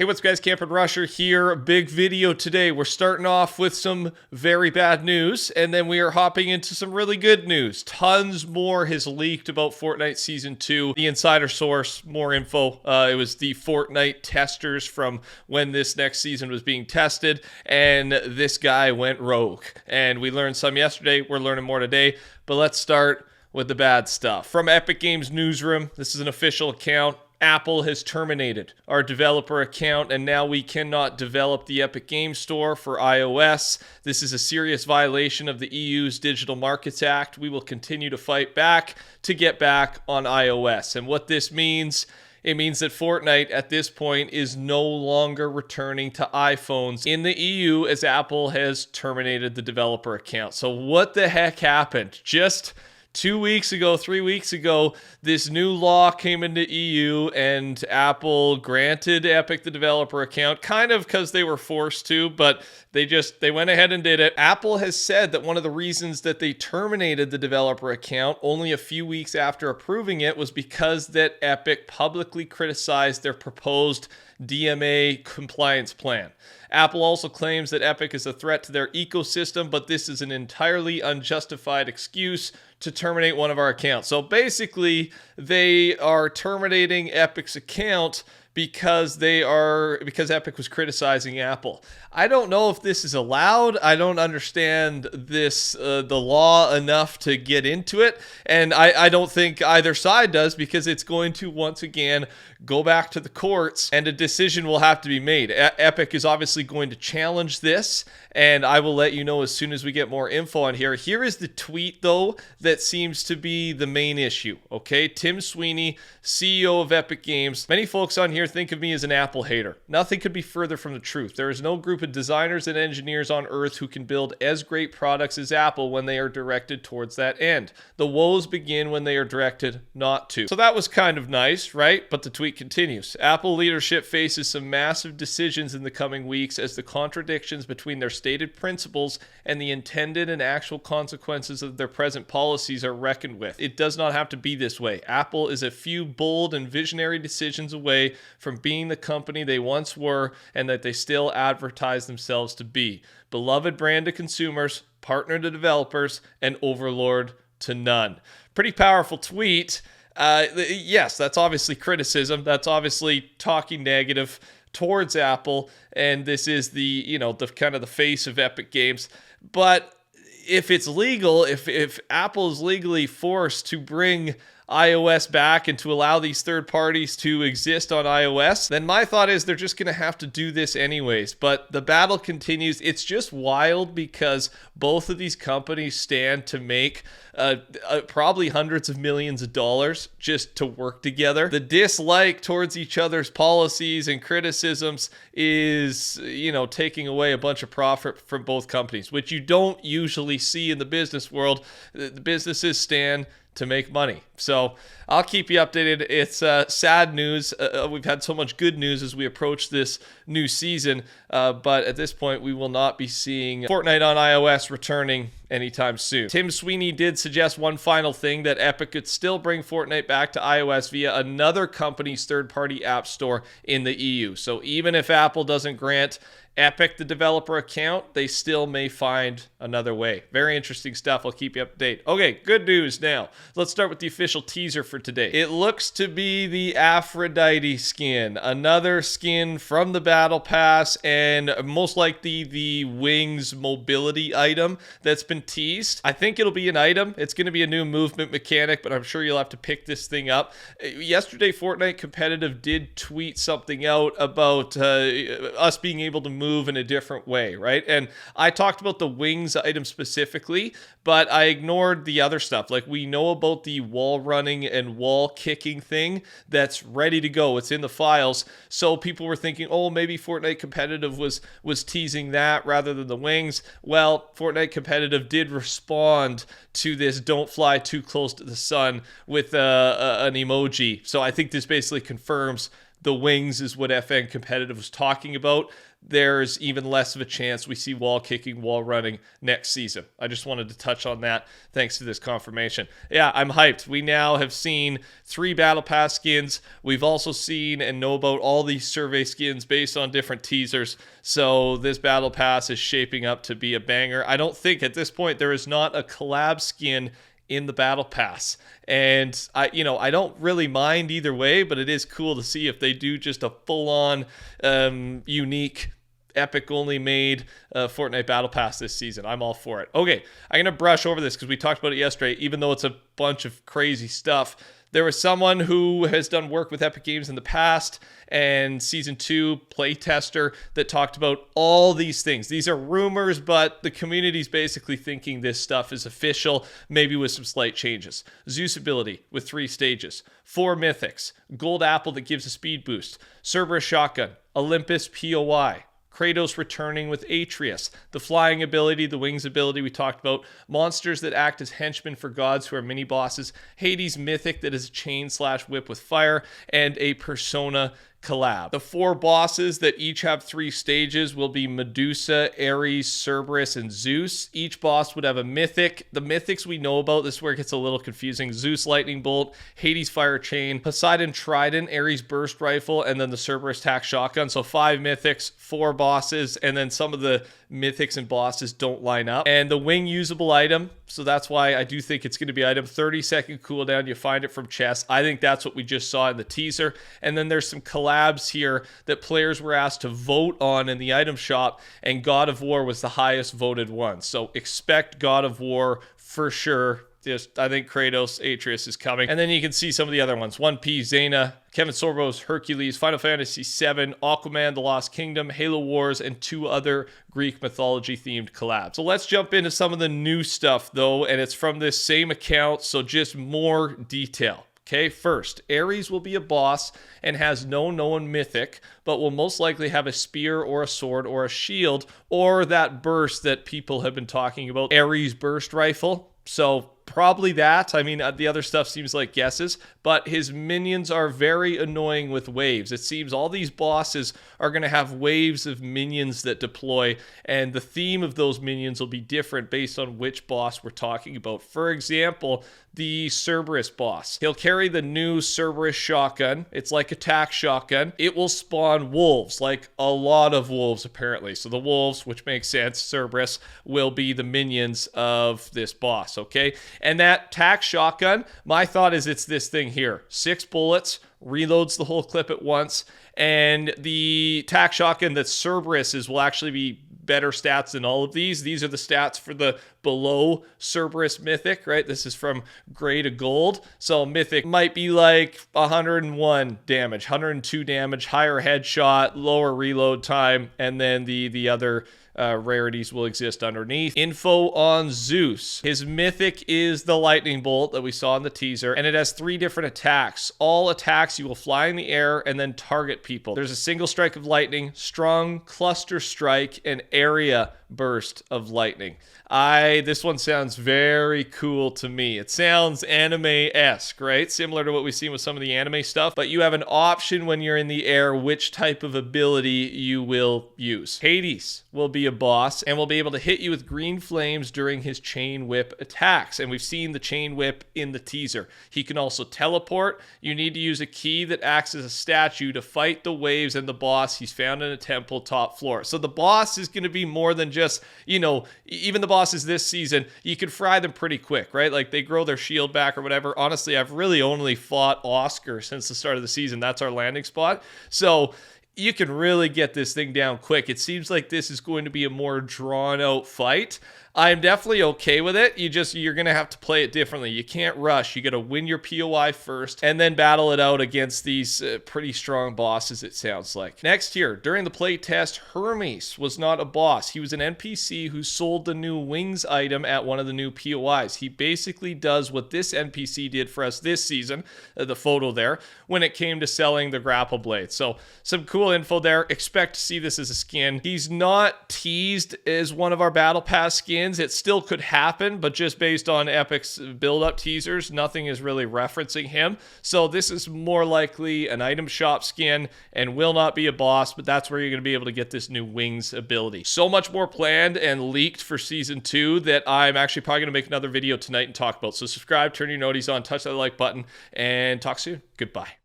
Hey, what's up, guys? TheCampingRusher here. Big video today. We're starting off with some very bad news, and then we are hopping into some really good news. Tons more has leaked about Fortnite Season 2. The insider source, more info. It was the Fortnite testers from when this next season was being tested, and this guy went rogue. And we learned some yesterday. We're learning more today, but let's start with the bad stuff. From Epic Games Newsroom, this is an official account. Apple has terminated our developer account, and now we cannot develop the Epic Games Store for iOS. This is a serious violation of the EU's Digital Markets Act. We will continue to fight back to get back on iOS. And what this means, it means that Fortnite at this point is no longer returning to iPhones in the EU as Apple has terminated the developer account. So what the heck happened? Just 2 weeks ago, 3 weeks ago, this new law came into EU and Apple granted Epic the developer account, kind of because they were forced to, but they went ahead and did it. Apple has said that one of the reasons that they terminated the developer account only a few weeks after approving it was because that Epic publicly criticized their proposed DMA compliance plan. Apple also claims that Epic is a threat to their ecosystem, but this is an entirely unjustified excuse to terminate one of our accounts. So basically, they are terminating Epic's account because Epic was criticizing Apple. I don't know if this is allowed. I don't understand the law enough to get into it, and I don't think either side does, because it's going to once again go back to the courts and a decision will have to be made. Epic is obviously going to challenge this, and I will let you know as soon as we get more info on here. Here is the tweet, though, that seems to be the main issue, okay? Tim Sweeney, CEO of Epic Games. Many folks on here think of me as an Apple hater. Nothing could be further from the truth. There is no group of designers and engineers on earth who can build as great products as Apple when they are directed towards that end. The woes begin when they are directed not to. So that was kind of nice, right? But the tweet continues. Apple leadership faces some massive decisions in the coming weeks as the contradictions between their stated principles and the intended and actual consequences of their present policies are reckoned with. It does not have to be this way. Apple is a few bold and visionary decisions away from being the company they once were and that they still advertise themselves to be. Beloved brand to consumers, partner to developers, and overlord to none. Pretty powerful tweet. Yes, that's obviously criticism. That's obviously talking negative towards Apple, and this is the kind of the face of Epic Games. But if it's legal, if Apple is legally forced to bring iOS back and to allow these third parties to exist on iOS, then my thought is they're just going to have to do this anyways. But the battle continues. It's just wild because both of these companies stand to make probably hundreds of millions of dollars just to work together. The dislike towards each other's policies and criticisms is, taking away a bunch of profit from both companies, which you don't usually see in the business world. The businesses stand to make money. So I'll keep you updated. It's sad news. We've had so much good news as we approach this new season, but at this point we will not be seeing Fortnite on iOS returning anytime soon. Tim Sweeney did suggest one final thing, that Epic could still bring Fortnite back to iOS via another company's third-party app store in the EU. So even if Apple doesn't grant Epic the developer account, they still may find another way. Very interesting stuff. I'll keep you up to date. Okay, good news now. Let's start with the official teaser for today. It looks to be the Aphrodite skin, another skin from the Battle Pass, and most likely the Wings mobility item that's been teased. I think it'll be an item. It's going to be a new movement mechanic, but I'm sure you'll have to pick this thing up. Yesterday, Fortnite Competitive did tweet something out about us being able to move in a different way, right? And I talked about the Wings item specifically, but I ignored the other stuff. Like, we know about the wall running and wall kicking thing that's ready to go. It's in the files. So people were thinking, oh, maybe Fortnite Competitive was teasing that rather than the Wings. Well, Fortnite Competitive did respond to this "don't fly too close to the sun" with an emoji. So I think this basically confirms the wings is what FN Competitive was talking about, there's even less of a chance we see wall kicking, wall running next season. I just wanted to touch on that thanks to this confirmation. Yeah, I'm hyped. We now have seen 3 Battle Pass skins. We've also seen and know about all these survey skins based on different teasers. So this Battle Pass is shaping up to be a banger. I don't think at this point there is not a collab skin in the Battle Pass. And I don't really mind either way, but it is cool to see if they do just a full-on unique Epic only made Fortnite Battle Pass this season. I'm all for it. Okay, I'm gonna brush over this because we talked about it yesterday, even though it's a bunch of crazy stuff. There was someone who has done work with Epic Games in the past and Season 2 playtester that talked about all these things. These are rumors, but the community's basically thinking this stuff is official, maybe with some slight changes. Zeus ability with 3 stages, 4 mythics, gold apple that gives a speed boost, Cerberus shotgun, Olympus POI, Kratos returning with Atreus, the flying ability, the wings ability we talked about, monsters that act as henchmen for gods who are mini-bosses, Hades mythic that is a chain/whip with fire, and a Persona collab. The 4 bosses that each have 3 stages will be Medusa, Ares, Cerberus, and Zeus. Each boss would have a mythic. The mythics we know about, this is where it gets a little confusing. Zeus Lightning Bolt, Hades Fire Chain, Poseidon Trident, Ares Burst Rifle, and then the Cerberus Tac Shotgun. So 5 mythics, 4 bosses, and then some of the mythics and bosses don't line up. And the wing usable item, so that's why I do think it's going to be item 30-second cooldown. You find it from chests. I think that's what we just saw in the teaser. And then there's some collabs here that players were asked to vote on in the item shop, and God of War was the highest voted one. So expect God of War for sure. I think Kratos, Atreus is coming. And then you can see some of the other ones. 1P, Xena, Kevin Sorbo's Hercules, Final Fantasy VII, Aquaman, The Lost Kingdom, Halo Wars, and 2 other Greek mythology-themed collabs. So let's jump into some of the new stuff, though, and it's from this same account, so just more detail. Okay, first, Ares will be a boss and has no known mythic, but will most likely have a spear or a sword or a shield, or that burst that people have been talking about, Ares Burst Rifle. So probably that. I mean, the other stuff seems like guesses, but his minions are very annoying with waves. It seems all these bosses are going to have waves of minions that deploy, and the theme of those minions will be different based on which boss we're talking about. For example, the Cerberus boss. He'll carry the new Cerberus shotgun. It's like a tac shotgun. It will spawn wolves, like a lot of wolves apparently. So the wolves, which makes sense, Cerberus, will be the minions of this boss, okay? And that tac shotgun, my thought is it's this thing here. 6 bullets, reloads the whole clip at once, and the tac shotgun that Cerberus is will actually be better stats than all of these. These are the stats for the below Cerberus mythic, right? This is from gray to gold. So mythic might be like 101 damage, 102 damage, higher headshot, lower reload time, and then the other rarities will exist underneath. Info on Zeus. His mythic is the lightning bolt that we saw in the teaser, and it has 3 different attacks. All attacks, you will fly in the air and then target people. There's a single strike of lightning, strong cluster strike, and area burst of lightning. This one sounds very cool to me. It sounds anime-esque, right? Similar to what we've seen with some of the anime stuff, but you have an option when you're in the air which type of ability you will use. Hades will be a boss and will be able to hit you with green flames during his chain whip attacks, and we've seen the chain whip in the teaser. He can also teleport. You need to use a key that acts as a statue to fight the waves and the boss. He's found in a temple top floor. So the boss is going to be more than just, even the bosses this season, you can fry them pretty quick, right? Like they grow their shield back or whatever. Honestly, I've really only fought Oscar since the start of the season. That's our landing spot. So you can really get this thing down quick. It seems like this is going to be a more drawn out fight. I'm definitely okay with it. You're going to have to play it differently. You can't rush. You got to win your POI first and then battle it out against these pretty strong bosses, it sounds like. Next here, during the play test, Hermes was not a boss. He was an NPC who sold the new wings item at one of the new POIs. He basically does what this NPC did for us this season, the photo there, when it came to selling the grapple blade. So some cool info there. Expect to see this as a skin. He's not teased as one of our battle pass skins. skins. It still could happen, but just based on Epic's build-up teasers, nothing is really referencing him. So this is more likely an item shop skin and will not be a boss, but that's where you're going to be able to get this new wings ability. So much more planned and leaked for Season 2 that I'm actually probably going to make another video tonight and talk about. So subscribe, turn your noties on, touch that like button, and talk soon. Goodbye.